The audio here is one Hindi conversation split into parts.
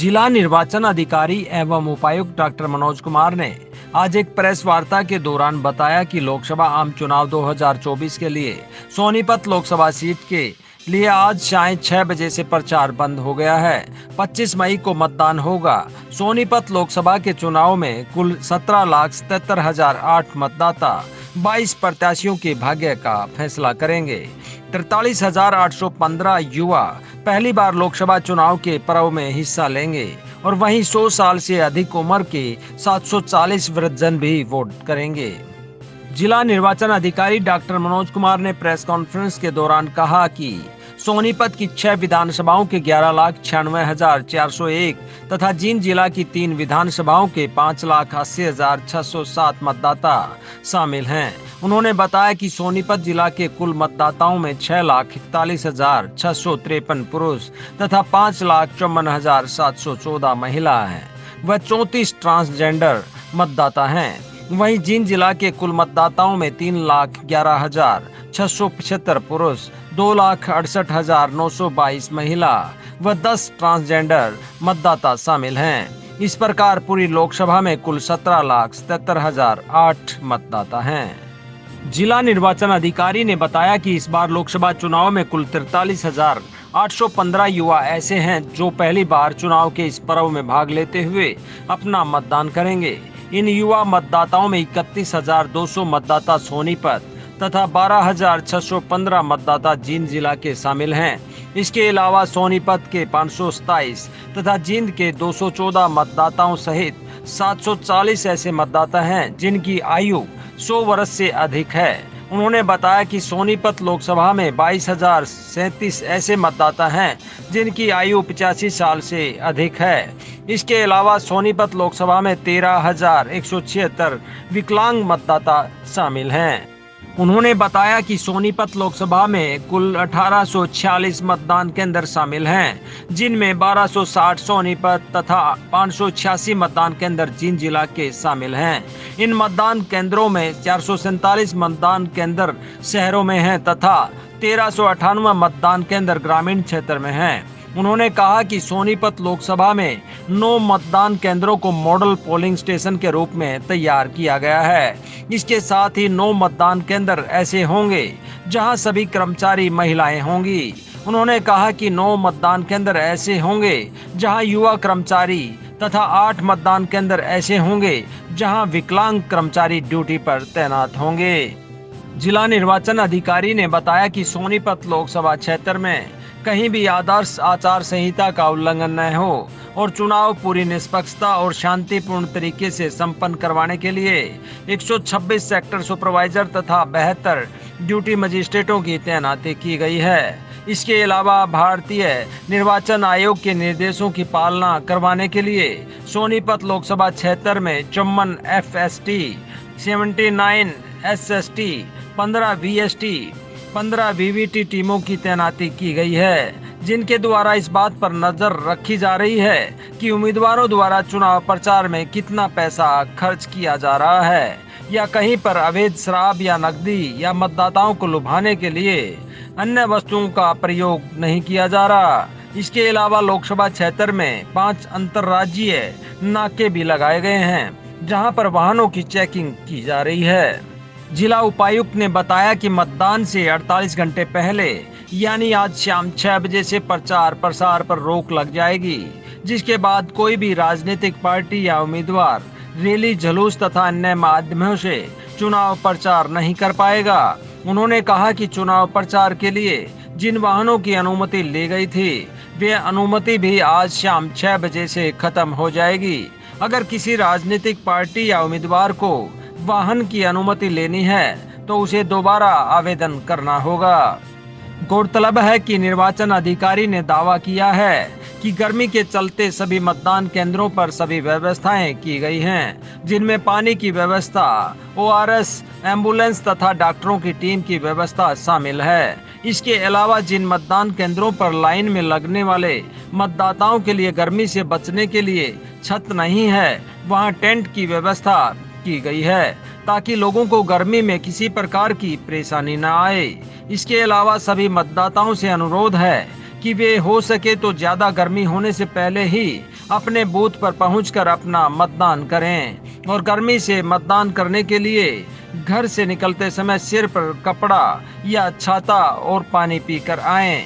जिला निर्वाचन अधिकारी एवं उपायुक्त डॉक्टर मनोज कुमार ने आज एक प्रेस वार्ता के दौरान बताया कि लोकसभा आम चुनाव 2024 के लिए सोनीपत लोकसभा सीट के लिए आज शाम 6 बजे से प्रचार बंद हो गया है। 25 मई को मतदान होगा। सोनीपत लोकसभा के चुनाव में कुल 17,77,008 मतदाता 22 प्रत्याशियों के भाग्य का फैसला करेंगे। 43,815 युवा पहली बार लोकसभा चुनाव के पर्व में हिस्सा लेंगे और वहीं 100 साल से अधिक उम्र के 740 वृद्धजन भी वोट करेंगे। जिला निर्वाचन अधिकारी डॉक्टर मनोज कुमार ने प्रेस कॉन्फ्रेंस के दौरान कहा कि सोनीपत की 6 विधानसभाओं के 11,96,401 तथा जींद जिला की 3 विधानसभाओं के 5,80,607 मतदाता शामिल हैं। उन्होंने बताया कि सोनीपत जिला के कुल मतदाताओं में 6,41,653 पुरुष तथा 5,54,714 महिला हैं। वह 34 ट्रांसजेंडर मतदाता हैं। वहीं जींद जिला के कुल मतदाताओं में 3,11,675 पुरुष, 2,68,922 महिला व 10 ट्रांसजेंडर मतदाता शामिल हैं। इस प्रकार पूरी लोकसभा में कुल 17,77,008 मतदाता हैं। जिला निर्वाचन अधिकारी ने बताया कि इस बार लोकसभा चुनाव में कुल 43,815 युवा ऐसे हैं जो पहली बार चुनाव के इस पर्व में भाग लेते हुए अपना मतदान करेंगे। इन युवा मतदाताओं में 31,200 मतदाता सोनीपत तथा 12,615 मतदाता जींद जिला के शामिल हैं। इसके अलावा सोनीपत के 527 तथा जींद के 214 मतदाताओं सहित 740 ऐसे मतदाता हैं जिनकी आयु 100 वर्ष से अधिक है। उन्होंने बताया कि सोनीपत लोकसभा में 22,037 ऐसे मतदाता हैं जिनकी आयु 85 साल से अधिक है। इसके अलावा सोनीपत लोकसभा में 13,176 विकलांग मतदाता शामिल हैं। उन्होंने बताया कि सोनीपत लोकसभा में कुल 1,846 मतदान केंद्र शामिल हैं, जिनमें 1,260 सोनीपत तथा 586 मतदान केंद्र जींद जिला के शामिल हैं। इन मतदान केंद्रों में 447 मतदान केंद्र शहरों में हैं तथा 1,398 मतदान केंद्र ग्रामीण क्षेत्र में हैं। उन्होंने कहा कि सोनीपत लोकसभा में 9 मतदान केंद्रों को मॉडल पोलिंग स्टेशन के रूप में तैयार किया गया है। इसके साथ ही 9 मतदान केंद्र ऐसे होंगे जहां सभी कर्मचारी महिलाएं होंगी। उन्होंने कहा कि 9 मतदान केंद्र ऐसे होंगे जहां युवा कर्मचारी तथा 8 मतदान केंद्र ऐसे होंगे जहां विकलांग कर्मचारी ड्यूटी पर तैनात होंगे। जिला निर्वाचन अधिकारी ने बताया कि सोनीपत लोकसभा क्षेत्र में कहीं भी आदर्श आचार संहिता का उल्लंघन न हो और चुनाव पूरी निष्पक्षता और शांतिपूर्ण तरीके से संपन्न करवाने के लिए 126 सेक्टर सुपरवाइजर तथा 72 ड्यूटी मजिस्ट्रेटों की तैनाती की गई है। इसके अलावा भारतीय निर्वाचन आयोग के निर्देशों की पालना करवाने के लिए सोनीपत लोकसभा क्षेत्र में 54 FST, 79 SST, 15 VST, 15 VVT टीमों की तैनाती की गई है, जिनके द्वारा इस बात पर नजर रखी जा रही है कि उम्मीदवारों द्वारा चुनाव प्रचार में कितना पैसा खर्च किया जा रहा है या कहीं पर अवैध शराब या नकदी या मतदाताओं को लुभाने के लिए अन्य वस्तुओं का प्रयोग नहीं किया जा रहा। इसके अलावा लोकसभा क्षेत्र में 5 अंतर्राज्यीय नाके भी लगाए गए हैं जहां पर वाहनों की चेकिंग की जा रही है। जिला उपायुक्त ने बताया कि मतदान से 48 घंटे पहले यानी आज शाम 6 बजे से प्रचार प्रसार पर रोक लग जाएगी, जिसके बाद कोई भी राजनीतिक पार्टी या उम्मीदवार रैली, जुलूस तथा अन्य माध्यमों से चुनाव प्रचार नहीं कर पाएगा। उन्होंने कहा कि चुनाव प्रचार के लिए जिन वाहनों की अनुमति ली गई थी वे अनुमति भी आज शाम 6 बजे से खत्म हो जाएगी। अगर किसी राजनीतिक पार्टी या उम्मीदवार को वाहन की अनुमति लेनी है तो उसे दोबारा आवेदन करना होगा। गौरतलब है कि निर्वाचन अधिकारी ने दावा किया है कि गर्मी के चलते सभी मतदान केंद्रों पर सभी व्यवस्थाएं की गई हैं, जिनमें पानी की व्यवस्था, ORS, एम्बुलेंस तथा डॉक्टरों की टीम की व्यवस्था शामिल है। इसके अलावा जिन मतदान केंद्रों पर लाइन में लगने वाले मतदाताओं के लिए गर्मी से बचने के लिए छत नहीं है, वहां टेंट की व्यवस्था की गई है ताकि लोगों को गर्मी में किसी प्रकार की परेशानी न आए। इसके अलावा सभी मतदाताओं से अनुरोध है कि वे हो सके तो ज्यादा गर्मी होने से पहले ही अपने बूथ पर पहुंचकर अपना मतदान करें और गर्मी से मतदान करने के लिए घर से निकलते समय सिर पर कपड़ा या छाता और पानी पीकर आएं।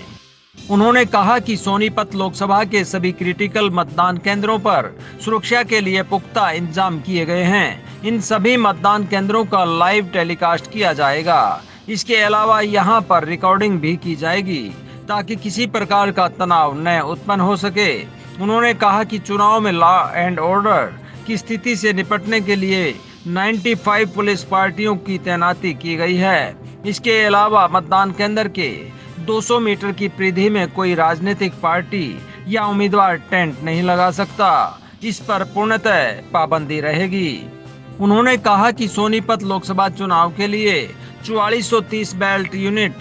उन्होंने कहा कि सोनीपत लोकसभा के सभी क्रिटिकल मतदान केंद्रों पर सुरक्षा के लिए पुख्ता इंतजाम किए गए हैं। इन सभी मतदान केंद्रों का लाइव टेलीकास्ट किया जाएगा। इसके अलावा यहां पर रिकॉर्डिंग भी की जाएगी ताकि किसी प्रकार का तनाव न उत्पन्न हो सके। उन्होंने कहा कि चुनाव में लॉ एंड ऑर्डर की स्थिति से निपटने के लिए 95 पुलिस पार्टियों की तैनाती की गई है। इसके अलावा मतदान केंद्र के 200 मीटर की परिधि में कोई राजनीतिक पार्टी या उम्मीदवार टेंट नहीं लगा सकता। इस पर पूर्णतः पाबंदी रहेगी। उन्होंने कहा कि सोनीपत लोकसभा चुनाव के लिए 4430 बेल्ट यूनिट,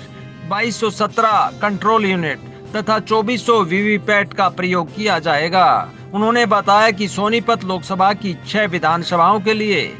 2217 कंट्रोल यूनिट तथा 2400 वीवीपैट का प्रयोग किया जाएगा। उन्होंने बताया कि सोनीपत लोकसभा की 6 विधानसभाओं के लिए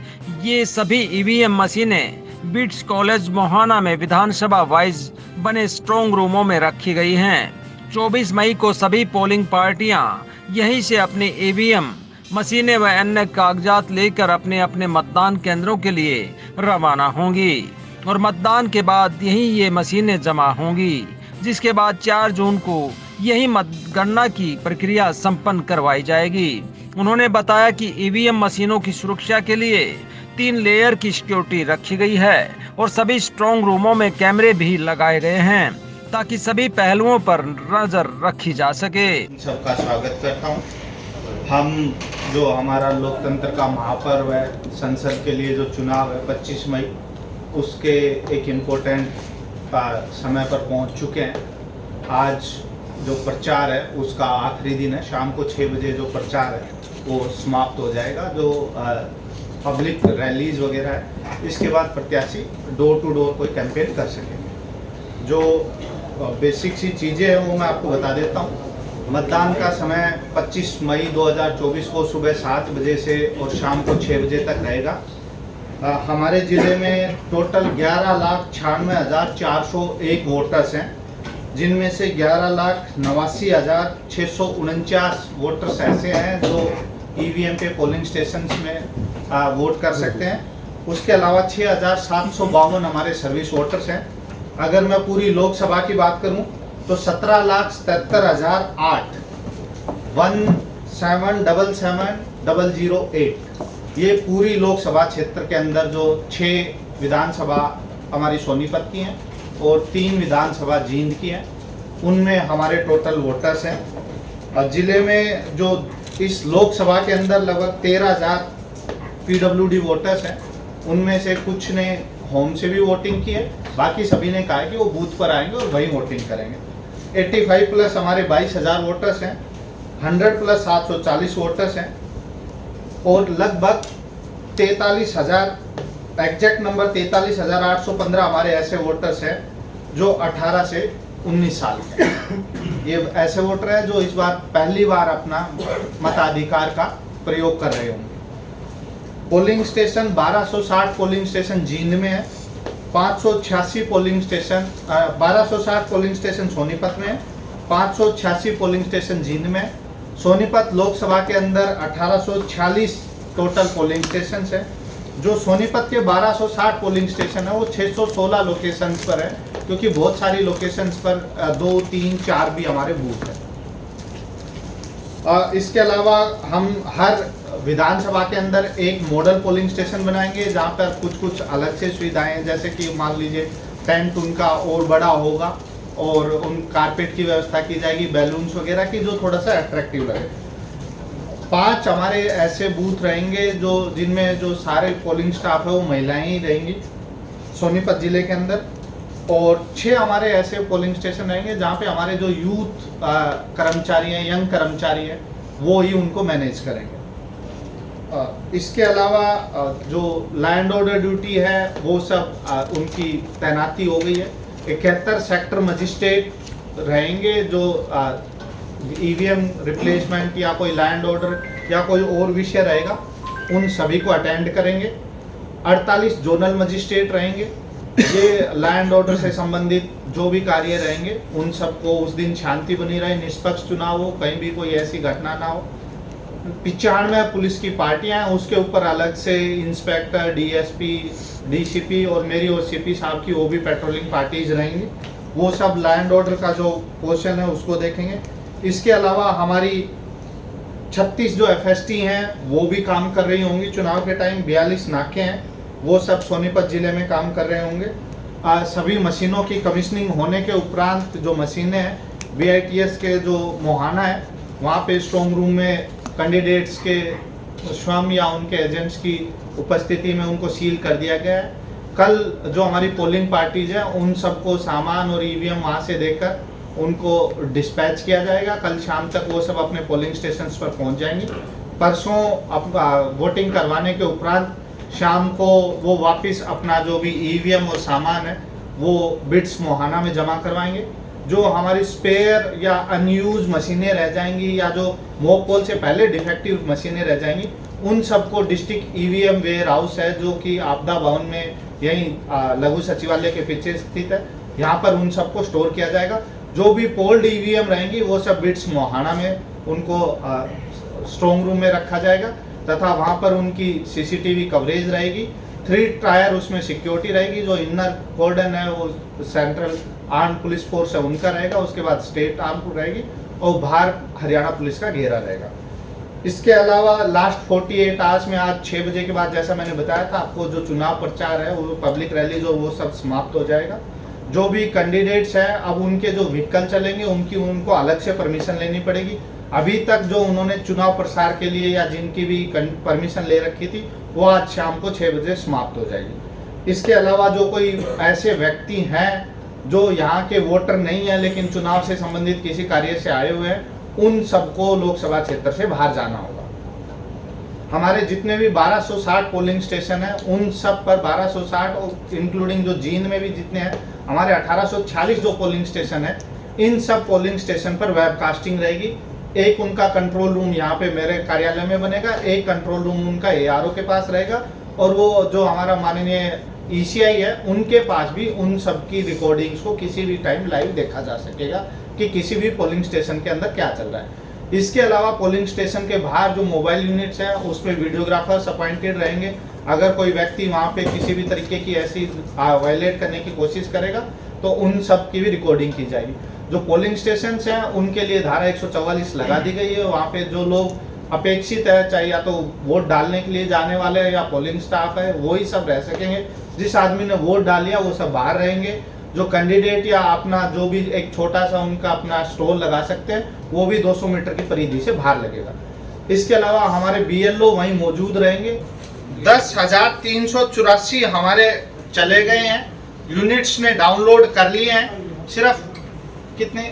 ये सभी ईवीएम मशीनें बिट्स कॉलेज मोहाना में विधानसभा वाइज बने स्ट्रॉन्ग रूमों में रखी गई हैं। 24 मई को सभी पोलिंग पार्टियां यहीं से अपनी ईवीएम मशीनें व अन्य कागजात लेकर अपने अपने मतदान केंद्रों के लिए रवाना होंगी और मतदान के बाद यहीं ये मशीनें जमा होंगी, जिसके बाद 4 जून को यही मतगणना की प्रक्रिया संपन्न करवाई जाएगी। उन्होंने बताया कि ईवीएम मशीनों की सुरक्षा के लिए 3 लेयर की सिक्योरिटी रखी गई है और सभी स्ट्रॉन्ग रूमों में कैमरे भी लगाए गए हैं ताकि सभी पहलुओं पर नजर रखी जा सके। सबका स्वागत करता हूं। हम जो हमारा लोकतंत्र का महापर्व है, संसद के लिए जो चुनाव है 25 मई, उसके एक इम्पोर्टेंट समय पर पहुंच चुके हैं। आज जो प्रचार है उसका आखिरी दिन है। शाम को 6 बजे जो प्रचार है वो समाप्त हो जाएगा। जो पब्लिक रैलीज वगैरह है, इसके बाद प्रत्याशी डोर टू डोर कोई कैंपेन कर सकेंगे। जो बेसिक सी चीज़ें हैं वो मैं आपको बता देता हूँ। मतदान का समय 25 मई 2024 को सुबह 7 बजे से और शाम को 6 बजे तक रहेगा। हमारे ज़िले में टोटल 11,96,401 वोटर्स हैं, जिनमें से 11,89,649 वोटर्स ऐसे हैं जो ईवीएम के पोलिंग स्टेशन में वोट कर सकते हैं। उसके अलावा 6,752 हमारे सर्विस वोटर्स हैं। अगर मैं पूरी लोकसभा की बात करूं तो 17,77,008 177,708 ये पूरी लोकसभा क्षेत्र के अंदर जो 6 विधानसभा हमारी सोनीपत की हैं और 3 विधानसभा जींद की हैं, उनमें हमारे टोटल वोटर्स हैं। और जिले में जो इस लोकसभा के अंदर लगभग 13,000 पीडब्ल्यूडी वोटर्स हैं, उनमें से कुछ ने होम से भी वोटिंग की है, बाकी सभी ने कहा है कि वो बूथ पर आएंगे और वहीं वोटिंग करेंगे। 85 प्लस हमारे 22,000 वोटर्स हैं, 100 प्लस 740 वोटर्स हैं और लगभग 43,000, एग्जैक्ट नंबर 43,815 हमारे ऐसे वोटर्स हैं जो 18 से 19 साल के हैं। ये ऐसे वोटर हैं जो इस बार पहली बार अपना मताधिकार का प्रयोग कर रहे होंगे। Polling station 1260 polling station Jind में है, 586 polling station 1260 polling station Sonipat में है, 586 पोलिंग स्टेशन जींद में है। सोनीपत लोकसभा के अंदर 1846 टोटल पोलिंग स्टेशन है। जो सोनीपत के 1260 पोलिंग स्टेशन है वो 616 लोकेशंस पर है, क्योंकि बहुत सारी लोकेशंस पर 2, 3, 4 भी हमारे बूथ हैं। इसके अलावा हम हर विधानसभा के अंदर एक मॉडल पोलिंग स्टेशन बनाएंगे जहां पर कुछ अलग से सुविधाएं, जैसे कि मान लीजिए टेंट उनका और बड़ा होगा और उन कारपेट की व्यवस्था की जाएगी, बैलून्स वगैरह की, जो थोड़ा सा अट्रैक्टिव लगे। 5 हमारे ऐसे बूथ रहेंगे जो जिनमें जो सारे पोलिंग स्टाफ है वो महिलाएं ही रहेंगी सोनीपत जिले के अंदर, और 6 हमारे ऐसे पोलिंग स्टेशन रहेंगे जहाँ पे हमारे जो यूथ कर्मचारी हैं, यंग कर्मचारी हैं, वो ही उनको मैनेज करेंगे। इसके अलावा जो लैंड ऑर्डर ड्यूटी है वो सब उनकी तैनाती हो गई है। 71 सेक्टर मजिस्ट्रेट रहेंगे जो ईवीएम रिप्लेसमेंट या कोई लैंड ऑर्डर या कोई और विषय रहेगा उन सभी को अटेंड करेंगे। 48 जोनल मजिस्ट्रेट रहेंगे ये लैंड ऑर्डर से संबंधित जो भी कार्य रहेंगे उन सबको उस दिन शांति बनी रहे, निष्पक्ष चुनाव हो, कहीं भी कोई ऐसी घटना ना हो। 95 पुलिस की पार्टियां हैं, उसके ऊपर अलग से इंस्पेक्टर, डीएसपी, डीसीपी और मेरी और सीपी साहब की वो भी पेट्रोलिंग पार्टीज रहेंगी। वो सब लैंड ऑर्डर का जो पोर्शन है उसको देखेंगे। इसके अलावा हमारी 36 जो एफएसटी हैं वो भी काम कर रही होंगी चुनाव के टाइम। 42 नाके हैं, वो सब सोनीपत जिले में काम कर रहे होंगे। सभी मशीनों की कमीशनिंग होने के उपरांत जो मशीनें हैं बीआईटीएस के जो मोहाना है वहाँ पे स्ट्रॉन्ग रूम में कैंडिडेट्स के स्वयं या उनके एजेंट्स की उपस्थिति में उनको सील कर दिया गया है। कल जो हमारी पोलिंग पार्टीज हैं उन सबको सामान और ईवीएम वहाँ से देकर उनको डिस्पैच किया जाएगा। कल शाम तक वो सब अपने पोलिंग स्टेशंस पर पहुँच जाएंगे। परसों वोटिंग करवाने के उपरांत शाम को वो वापस अपना जो भी ईवीएम और सामान है वो बिट्स मोहाना में जमा करवाएंगे। जो हमारी स्पेयर या अनयूज मशीनें रह जाएंगी या जो मॉक पोल से पहले डिफेक्टिव मशीनें रह जाएंगी उन सबको डिस्ट्रिक्ट ईवीएम वेयर हाउस है जो कि आपदा भवन में यहीं लघु सचिवालय के पीछे स्थित है, यहाँ पर उन सबको स्टोर किया जाएगा। जो भी पोल्ड ईवीएम रहेंगी वो सब बिट्स मोहाना में उनको स्ट्रॉन्ग रूम में रखा जाएगा तथा वहाँ पर उनकी सीसीटीवी कवरेज रहेगी। 3 टायर उसमें सिक्योरिटी रहेगी। जो इनर कॉर्डन है वो सेंट्रल आर्म पुलिस फोर्स है उनका रहेगा, उसके बाद स्टेट आर्म रहेगी और बाहर हरियाणा पुलिस का घेरा रहेगा। इसके अलावा लास्ट 48 आवर्स में आज 6 बजे के बाद जैसा मैंने बताया था आपको जो चुनाव प्रचार है वो पब्लिक रैली जो वो सब समाप्त हो जाएगा। जो भी कैंडिडेट्स हैं अब उनके जो व्हीकल चलेंगे उनको अलग से परमिशन लेनी पड़ेगी। अभी तक जो उन्होंने चुनाव प्रसार के लिए या जिनकी भी परमिशन ले रखी थी वो आज शाम को 6 बजे समाप्त हो जाएगी। इसके अलावा जो कोई ऐसे व्यक्ति हैं जो यहाँ के वोटर नहीं है लेकिन चुनाव से संबंधित किसी कार्य से आए हुए हैं उन सबको लोकसभा क्षेत्र से बाहर जाना होगा। हमारे जितने भी 1260 पोलिंग स्टेशन हैं उन सब पर 1260 और इंक्लूडिंग जो जींद में भी जितने हैं हमारे 1846 जो पोलिंग स्टेशन है इन सब पोलिंग स्टेशन पर वेबकास्टिंग रहेगी। एक उनका कंट्रोल रूम यहाँ पे मेरे कार्यालय में बनेगा, एक कंट्रोल रूम उनका एआरओ के पास रहेगा और वो जो हमारा माननीय ईसीआई है उनके पास भी उन सब की रिकॉर्डिंग्स को किसी भी टाइम लाइव देखा जा सकेगा कि किसी भी पोलिंग स्टेशन के अंदर क्या चल रहा है। इसके अलावा पोलिंग स्टेशन के बाहर जो मोबाइल यूनिट्स हैं उसमें वीडियोग्राफर्स अपॉइंटेड रहेंगे। अगर कोई व्यक्ति वहाँ पे किसी भी तरीके की ऐसी वायलेट करने की कोशिश करेगा तो उन सब की भी रिकॉर्डिंग की जाएगी। जो पोलिंग स्टेशन हैं उनके लिए धारा 144 लगा दी गई है। वहाँ पे जो लोग अपेक्षित है चाहे या तो वोट डालने के लिए जाने वाले हैं या पोलिंग स्टाफ है वही सब रह सकेंगे। जिस आदमी ने वोट डाल लिया वो सब बाहर रहेंगे। जो कैंडिडेट या अपना जो भी एक छोटा सा उनका अपना स्टॉल लगा सकते हैं वो भी 200 मीटर की परिधि से बाहर लगेगा। इसके अलावा हमारे बीएलओ वहीं मौजूद रहेंगे। 10,384 हमारे चले गए हैं, यूनिट्स ने डाउनलोड कर लिए हैं। सिर्फ कितने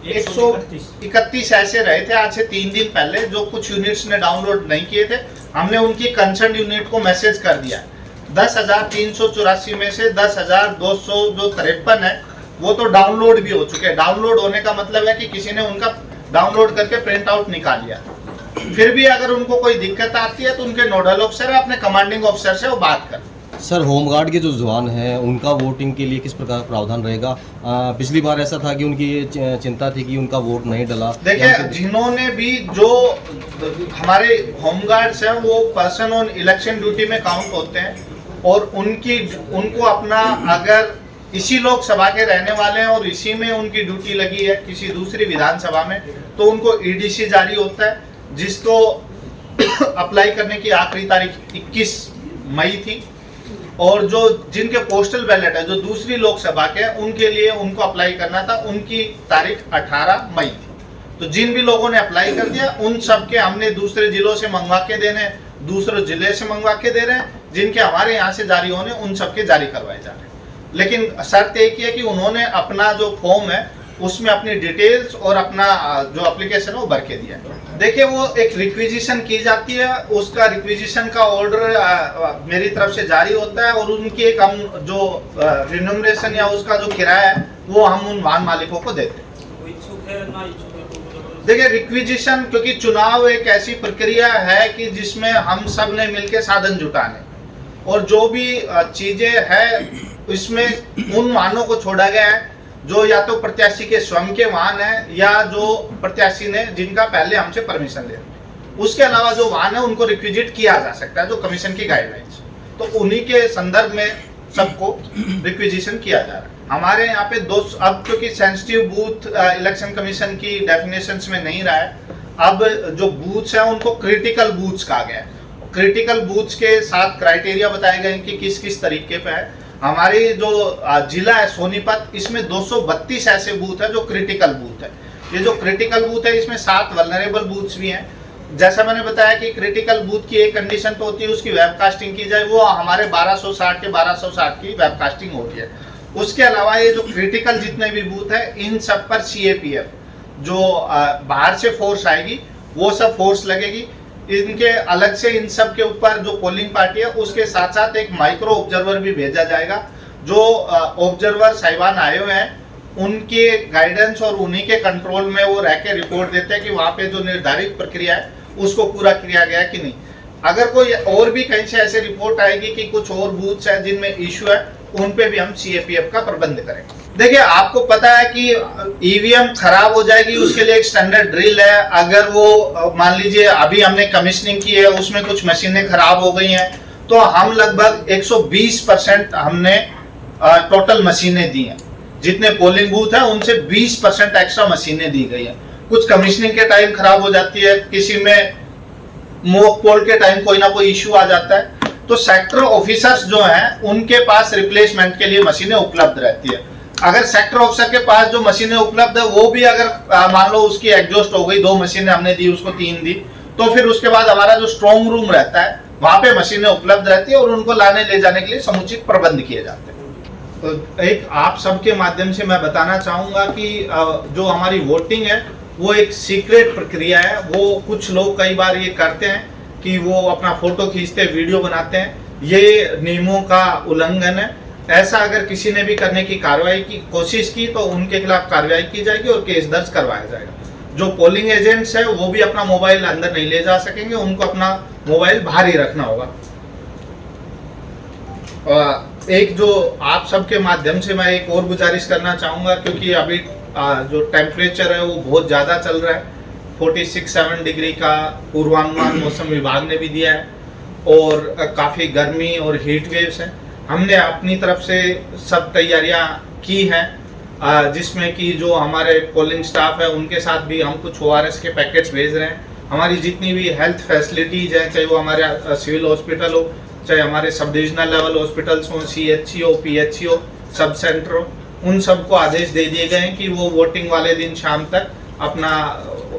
131 ऐसे रहे थे आज से 3 दिन पहले जो कुछ यूनिट्स ने डाउनलोड नहीं किए थे। हमने उनकी कंसर्न यूनिट को मैसेज कर दिया। 10,384 में से 10,253 है वो तो डाउनलोड भी हो चुके हैं। डाउनलोड होने का मतलब है कि किसी ने उनका डाउनलोड करके प्रिंट आउट निकाल लिया। फिर भी अगर उनको कोई दिक्कत आती है तो उनके नोडल ऑफिसर है अपने कमांडिंग ऑफिसर से वो बात कर। सर होमगार्ड के जो जवान हैं उनका वोटिंग के लिए किस प्रकार प्रावधान रहेगा? पिछली बार ऐसा था कि उनकी ये चिंता थी कि उनका वोट नहीं डला। देखिए जिन्होंने भी जो हमारे होमगार्ड्स हैं वो पर्सन ऑन इलेक्शन ड्यूटी में काउंट होते हैं और उनको अपना अगर इसी लोकसभा के रहने वाले हैं और इसी में उनकी ड्यूटी लगी है किसी दूसरी विधानसभा में तो उनको ईडीसी जारी होता है जिसको अप्लाई करने की आखिरी तारीख 21 मई थी। और जो जिनके पोस्टल बैलेट है जो दूसरी लोकसभा के उनके लिए उनको अप्लाई करना था उनकी तारीख 18 मई थी। तो जिन भी लोगों ने अप्लाई कर दिया उन सब के हमने दूसरे जिलों से मंगवा के देने, दूसरे जिले से मंगवा के दे रहे हैं। जिनके हमारे यहाँ से जारी होने उन सबके जारी करवाए जा रहे हैं। लेकिन शर्त एक ही है कि उन्होंने अपना जो फॉर्म है उसमें अपनी डिटेल्स और अपना जो एप्लीकेशन है वो भर के दिया है। देखिए वो एक रिक्विजिशन की जाती है, उसका रिक्विजिशन का ऑर्डर मेरी तरफ से जारी होता है और उनकी एक हम जो रिन्यूमरेशन या उसका जो किराया है वो हम उन वाहन मालिकों को देते हैं। देखिए रिक्विजिशन क्योंकि चुनाव एक ऐसी प्रक्रिया है कि जिसमें हम सब ने मिलकर साधन जुटाने और जो भी चीजें है इसमें उन वाहनों को छोड़ा गया है जो या तो प्रत्याशी के स्वयं के वाहन है या जो प्रत्याशी ने जिनका पहले हमसे परमिशन ले। उसके अलावा जो वाहन है उनको रिक्विजिट किया जा सकता है, जो कमीशन की गाइडलाइंस, तो उन्हीं के संदर्भ में सबको रिक्विजिशन किया जा रहा है। हमारे यहाँ पे अब क्योंकि सेंसिटिव बूथ इलेक्शन कमीशन की डेफिनेशंस में नहीं रहा है, अब जो बूथ्स हैं उनको क्रिटिकल बूथ्स कहा गया है। क्रिटिकल बूथ्स के साथ क्राइटेरिया बताए गए कि किस किस तरीके पे है। हमारी जो जिला है सोनीपत, इसमें 232 ऐसे बूथ है जो क्रिटिकल बूथ है। ये जो क्रिटिकल बूथ है इसमें 7 वल्नरेबल बूथ्स भी हैं। जैसा मैंने बताया कि क्रिटिकल बूथ की एक कंडीशन तो होती है उसकी वेबकास्टिंग की जाए, वो हमारे 1260 के 1260 की वेबकास्टिंग होती है। उसके अलावा ये जो क्रिटिकल जितने भी बूथ है इन सब पर CAPF जो बाहर से फोर्स आएगी वो सब फोर्स लगेगी। इनके अलग से इन सब के ऊपर जो पोलिंग पार्टी है उसके साथ साथ एक माइक्रो ऑब्जर्वर भी भेजा जाएगा। जो ऑब्जर्वर साहिबान आए हुए हैं उनके गाइडेंस और उन्हीं के कंट्रोल में वो रह के रिपोर्ट देते हैं कि वहाँ पे जो निर्धारित प्रक्रिया है उसको पूरा किया गया कि नहीं। अगर कोई और भी कहीं से ऐसे रिपोर्ट आएगी कि कुछ और बूथ्स है जिनमें इश्यू है, उन पे भी हम CAPF का प्रबंध करेंगे। देखिए, आपको पता है कि EVM खराब हो जाएगी, उसके लिए एक स्टैंडर्ड ड्रिल है। अगर वो मान लीजिए अभी हमने कमीशनिंग की है, उसमें कुछ मशीनें खराब हो गई हैं, तो हम लगभग 120% हमने टोटल मशीनें दी हैं। जितने पोलिंग बूथ है उनसे 20% एक्स्ट्रा मशीनें दी गई हैं। कुछ कमीशनिंग के टाइम खराब हो जाती है, किसी में मॉक पोल के टाइम कोई ना कोई इश्यू आ जाता है, तो सेक्टर ऑफिसर्स जो हैं उनके पास रिप्लेसमेंट के लिए मशीनें उपलब्ध रहती है। अगर सेक्टर ऑफिसर के पास जो मशीनें उपलब्ध है वो भी अगर मान लो उसकी एग्जॉस्ट हो गई, 2 मशीनें हमने दी उसको 3 दी, तो फिर उसके बाद हमारा जो स्ट्रॉन्ग रूम रहता है वहां पे मशीनें उपलब्ध रहती है और उनको लाने ले जाने के लिए समुचित प्रबंध किए जाते हैं। तो एक आप सबके माध्यम से मैं बताना चाहूंगा कि जो हमारी वोटिंग है वो एक सीक्रेट प्रक्रिया है। वो कुछ लोग कई बार ये करते हैं कि वो अपना फोटो खींचते वीडियो बनाते हैं, ये नियमों का उल्लंघन है। ऐसा अगर किसी ने भी करने की कार्रवाई की कोशिश की तो उनके खिलाफ कार्रवाई की जाएगी और केस दर्ज करवाया जाएगा। जो पोलिंग एजेंट्स है वो भी अपना मोबाइल अंदर नहीं ले जा सकेंगे, उनको अपना मोबाइल बाहर ही रखना होगा। एक जो आप सबके माध्यम से मैं एक और गुजारिश करना चाहूँगा, क्योंकि अभी जो टेम्परेचर है वो बहुत ज़्यादा चल रहा है, 46-7 डिग्री का पूर्वानुमान मौसम विभाग ने भी दिया है और काफ़ी गर्मी और हीट वेव्स हैं। हमने अपनी तरफ से सब तैयारियां की हैं, जिसमें कि जो हमारे पोलिंग स्टाफ है उनके साथ भी हम कुछ ORS के पैकेट्स भेज रहे हैं। हमारी जितनी भी हेल्थ फैसिलिटीज़ हैं, चाहे वो हमारे सिविल हॉस्पिटल हो, चाहे हमारे सब डिविजनल लेवल हॉस्पिटल्स हों, CHC हो, PHC हो, सब सेंटर हो, उन सबको आदेश दे दिए गए हैं कि वो वोटिंग वाले दिन शाम तक अपना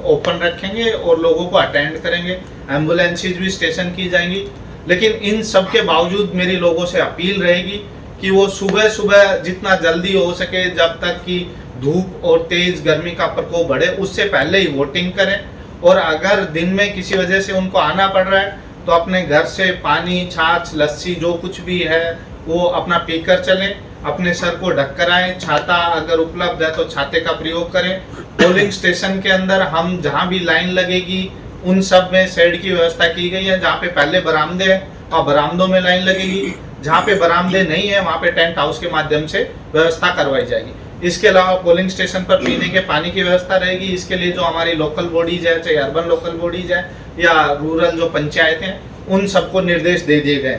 ओपन रखेंगे और लोगों को अटेंड करेंगे। एम्बुलेंसेज भी स्टेशन की जाएंगी। लेकिन इन सब के बावजूद मेरी लोगों से अपील रहेगी कि वो सुबह सुबह जितना जल्दी हो सके, जब तक कि धूप और तेज गर्मी का प्रकोप बढ़े, उससे पहले ही वोटिंग करें। और अगर दिन में किसी वजह से उनको आना पड़ रहा है तो अपने घर से पानी, छाछ, लस्सी जो कुछ भी है वो अपना पीकर चलें, अपने सर को ढक कर आएं। छाता अगर उपलब्ध है तो छाते का प्रयोग करें। पोलिंग स्टेशन के अंदर हम जहां भी लाइन लगेगी उन सब में शेड की व्यवस्था की गई है। जहाँ पे पहले बरामदे हैं और बरामदों में लाइन लगेगी, जहाँ पे बरामदे नहीं है वहाँ पे टेंट हाउस के माध्यम से व्यवस्था करवाई जाएगी। इसके अलावा पोलिंग स्टेशन पर पीने के पानी की व्यवस्था रहेगी। इसके लिए जो हमारी लोकल बॉडीज है, चाहे अर्बन लोकल बॉडीज है या रूरल जो पंचायत हैं, उन सबको निर्देश दे दिए गए।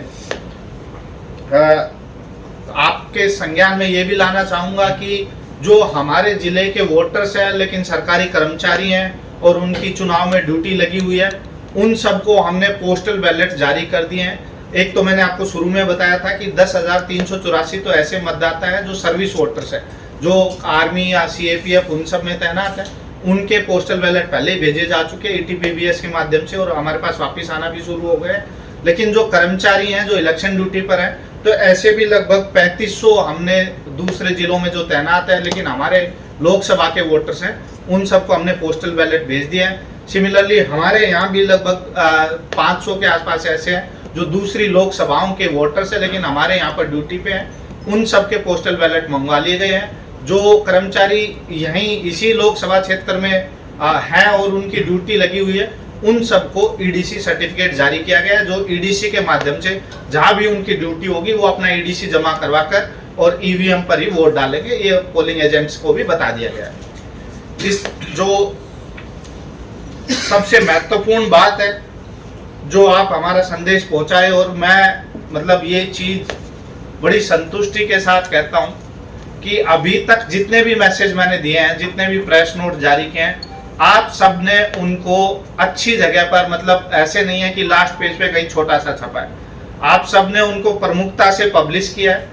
आपके संज्ञान में ये भी लाना चाहूँगा कि जो हमारे जिले के वोटर्स हैं लेकिन सरकारी कर्मचारी हैं और उनकी चुनाव में ड्यूटी लगी हुई है, उन सबको हमने पोस्टल बैलेट जारी कर दिए हैं। एक तो मैंने आपको शुरू में बताया था कि 10,384 तो ऐसे मतदाता है जो सर्विस वोटर्स है, जो आर्मी या CAPF उन सब में तैनात है। उनके पोस्टल बैलेट पहले ही भेजे जा चुके हैं ETPBS के माध्यम से और हमारे पास वापस आना भी शुरू हो गए। लेकिन जो कर्मचारी हैं जो इलेक्शन ड्यूटी पर हैं, तो ऐसे भी लगभग 3500 हमने दूसरे जिलों में जो तैनात है लेकिन हमारे लोकसभा के वोटर्स हैं, उन सबको हमने पोस्टल बैलेट भेज दिया है। सिमिलरली हमारे यहाँ भी लगभग 500 के आसपास ऐसे हैं जो दूसरी लोकसभाओं के वोटर्स हैं लेकिन हमारे यहाँ पर ड्यूटी पे हैं, उन सब के पोस्टल बैलेट मंगवा लिए गए हैं। जो कर्मचारी यहीं इसी लोकसभा क्षेत्र में हैं और उनकी ड्यूटी लगी हुई है, उन सबको EDC सर्टिफिकेट जारी किया गया है, जो EDC के माध्यम से जहाँ भी उनकी ड्यूटी होगी वो अपना EDC जमा करवा कर और ईवीएम पर ही वोट डालेंगे, ये पोलिंग एजेंट्स को भी बता दिया गया है। इस जो सबसे महत्वपूर्ण बात है जो आप हमारा संदेश पहुंचाए, और मैं मतलब ये चीज बड़ी संतुष्टि के साथ कहता हूं कि अभी तक जितने भी मैसेज मैंने दिए हैं, जितने भी प्रेस नोट जारी किए हैं, आप सब ने उनको अच्छी जगह पर, मतलब ऐसे नहीं है कि लास्ट पेज पे कहीं छोटा सा छपा है, आप सब ने उनको प्रमुखता से पब्लिश किया है।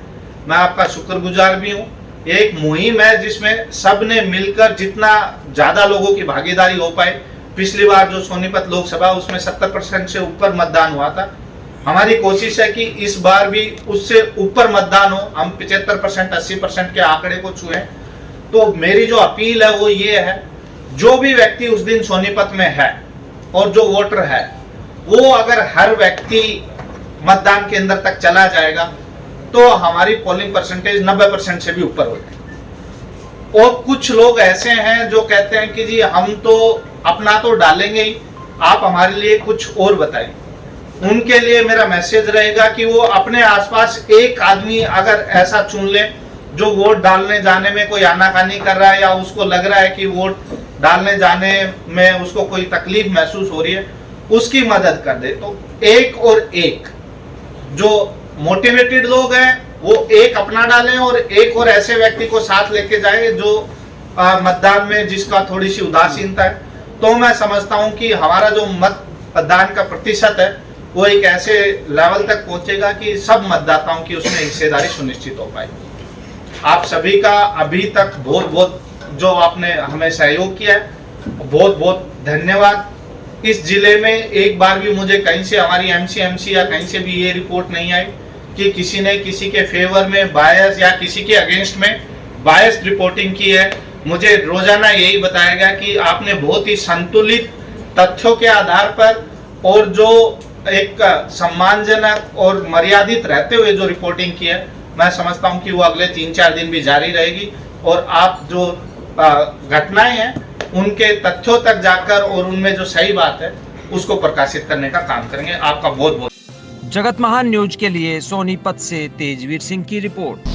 मैं आपका शुक्रगुजार भी हूँ। एक मुहिम है जिसमें सब ने मिलकर जितना ज्यादा लोगों की भागीदारी हो पाए। पिछली बार जो सोनीपत लोकसभा उसमें 70% से ऊपर मतदान हुआ था। हमारी कोशिश है कि इस बार भी उससे ऊपर मतदान हो, हम 75% 80% के आंकड़े को छुएं। तो मेरी जो अपील है वो ये है, जो भी व्यक्ति उस दिन सोनीपत में है और जो वोटर है, वो अगर हर व्यक्ति मतदान केंद्र तक चला जाएगा तो हमारी पोलिंग परसेंटेज 90% से भी ऊपर हो जाएगी। और कुछ लोग ऐसे हैं जो कहते हैं कि जी हम तो अपना तो डालेंगे ही, आप हमारे लिए कुछ और बताइए। उनके लिए मेरा मैसेज रहेगा कि वो अपने आसपास एक आदमी अगर ऐसा चुन ले जो वोट डालने जाने में कोई आनाकानी कर रहा है या उसको लग रहा है कि वोट डालने जाने में उसको कोई तकलीफ महसूस हो रही है, उसकी मदद कर दे। तो एक और एक जो मोटिवेटेड लोग हैं वो एक अपना डालें और एक और ऐसे व्यक्ति को साथ लेके जाए जो मतदान में जिसका थोड़ी सी उदासीनता है। तो मैं समझता हूं कि हमारा जो मतदान का प्रतिशत है वो एक ऐसे लेवल तक पहुंचेगा कि सब मतदाताओं की उसमें हिस्सेदारी सुनिश्चित हो पाए। आप सभी का अभी तक बहुत बहुत जो आपने हमें सहयोग किया है, बहुत बहुत धन्यवाद। इस जिले में एक बार भी मुझे कहीं से हमारी एमसी या कहीं से भी ये रिपोर्ट नहीं आई कि किसी ने किसी के फेवर में बायस या किसी के अगेंस्ट में बायस रिपोर्टिंग की है। मुझे रोजाना यही बताया गया कि आपने बहुत ही संतुलित तथ्यों के आधार पर और जो एक सम्मानजनक और मर्यादित रहते हुए जो रिपोर्टिंग की है, मैं समझता हूं कि वो अगले 3-4 दिन भी जारी रहेगी और आप जो घटनाएं हैं उनके तथ्यों तक जाकर और उनमें जो सही बात है उसको प्रकाशित करने का काम करेंगे। आपका बहुत बहुत जगत महान न्यूज के लिए सोनीपत से तेजवीर सिंह की रिपोर्ट।